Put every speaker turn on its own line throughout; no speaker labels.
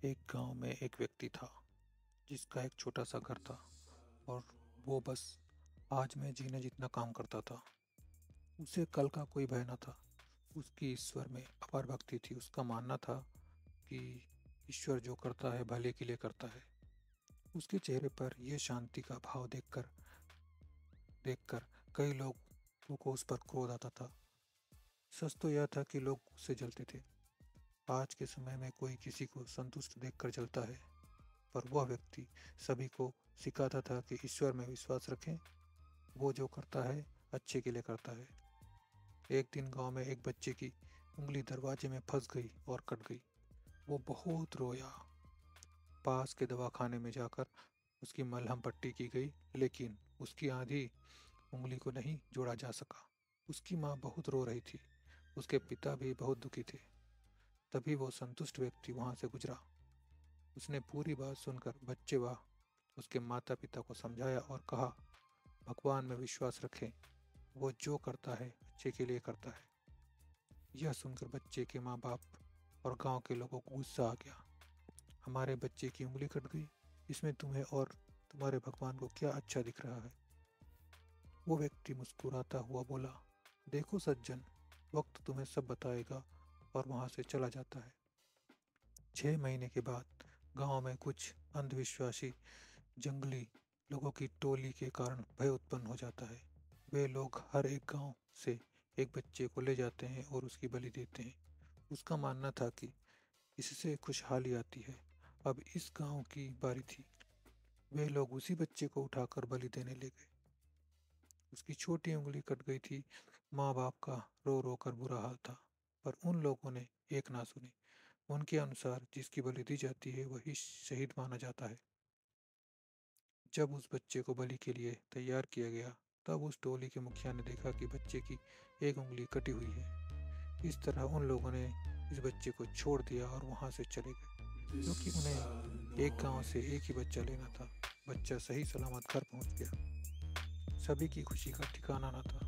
एक गांव में एक व्यक्ति था जिसका एक छोटा सा घर था और वो बस आज में जीने जितना काम करता था। उसे कल का कोई भय न था। उसकी ईश्वर में अपार भक्ति थी। उसका मानना था कि ईश्वर जो करता है भले के लिए करता है। उसके चेहरे पर यह शांति का भाव देखकर कई लोगों को उस पर क्रोध आता था। सच तो यह था कि लोग उससे जलते थे। आज के समय में कोई किसी को संतुष्ट देखकर जलता है, पर वह व्यक्ति सभी को सिखाता था कि ईश्वर में विश्वास रखें। वो जो करता है अच्छे के लिए करता है। एक दिन गांव में एक बच्चे की उंगली दरवाजे में फंस गई और कट गई। वो बहुत रोया। पास के दवाखाने में जाकर उसकी मलहम पट्टी की गई, लेकिन उसकी आधी उंगली को नहीं जोड़ा जा सका। उसकी माँ बहुत रो रही थी। उसके पिता भी बहुत दुखी थे। तभी वो संतुष्ट व्यक्ति वहां से गुजरा। उसने पूरी बात सुनकर बच्चे व उसके माता पिता को समझाया और कहा, भगवान में विश्वास रखें। वो जो करता है अच्छे के लिए करता है। यह सुनकर बच्चे के माँ बाप और गांव के लोगों को गुस्सा आ गया। हमारे बच्चे की उंगली कट गई, इसमें तुम्हें और तुम्हारे भगवान को क्या अच्छा दिख रहा है? वो व्यक्ति मुस्कुराता हुआ बोला, देखो सज्जन, वक्त तुम्हें सब बताएगा, और वहां से चला जाता है। 6 महीने के बाद गांव में कुछ अंधविश्वासी जंगली लोगों की टोली के कारण भय उत्पन्न हो जाता है। वे लोग हर एक गांव से एक बच्चे को ले जाते हैं और उसकी बलि देते हैं। उसका मानना था कि इससे खुशहाली आती है। अब इस गांव की बारी थी। वे लोग उसी बच्चे को उठाकर बलि देने ले गए। उसकी छोटी उंगली कट गई थी। माँ बाप का रो रो कर बुरा हाल था, पर उन लोगों ने एक ना सुनी। उनके अनुसार जिसकी बलि दी जाती है वही शहीद माना जाता है। जब उस बच्चे को बलि के लिए तैयार किया गया, तब उस टोली के मुखिया ने देखा कि बच्चे की एक उंगली कटी हुई है। इस तरह उन लोगों ने इस बच्चे को छोड़ दिया और वहां से चले गए, क्योंकि उन्हें एक गांव से एक ही बच्चा लेना था। बच्चा सही सलामत घर पहुंच गया। सभी की खुशी का ठिकाना न था।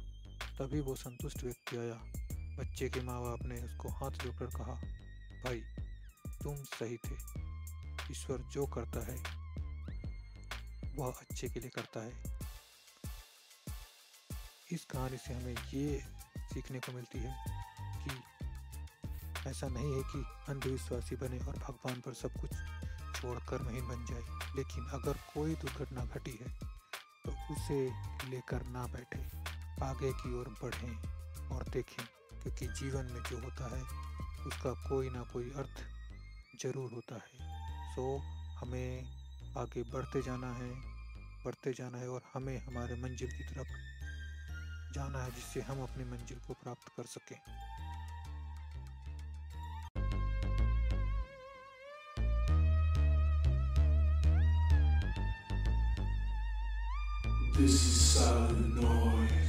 तभी वो संतुष्ट व्यक्ति आया। बच्चे के माँ बाप ने उसको हाथ जोड़कर कहा, भाई, तुम सही थे। ईश्वर जो करता है वह अच्छे के लिए करता है। इस कहानी से हमें ये सीखने को मिलती है कि ऐसा नहीं है कि अंधविश्वासी बने और भगवान पर सब कुछ छोड़कर महीन बन जाए। लेकिन अगर कोई दुर्घटना घटी है तो उसे लेकर ना बैठे, आगे की ओर बढ़ें और देखें, क्योंकि जीवन में जो होता है उसका कोई ना कोई अर्थ जरूर होता है। सो हमें आगे बढ़ते जाना है और हमें हमारे मंजिल की तरफ जाना है, जिससे हम अपनी मंजिल को प्राप्त कर सकें।
This is silent noise.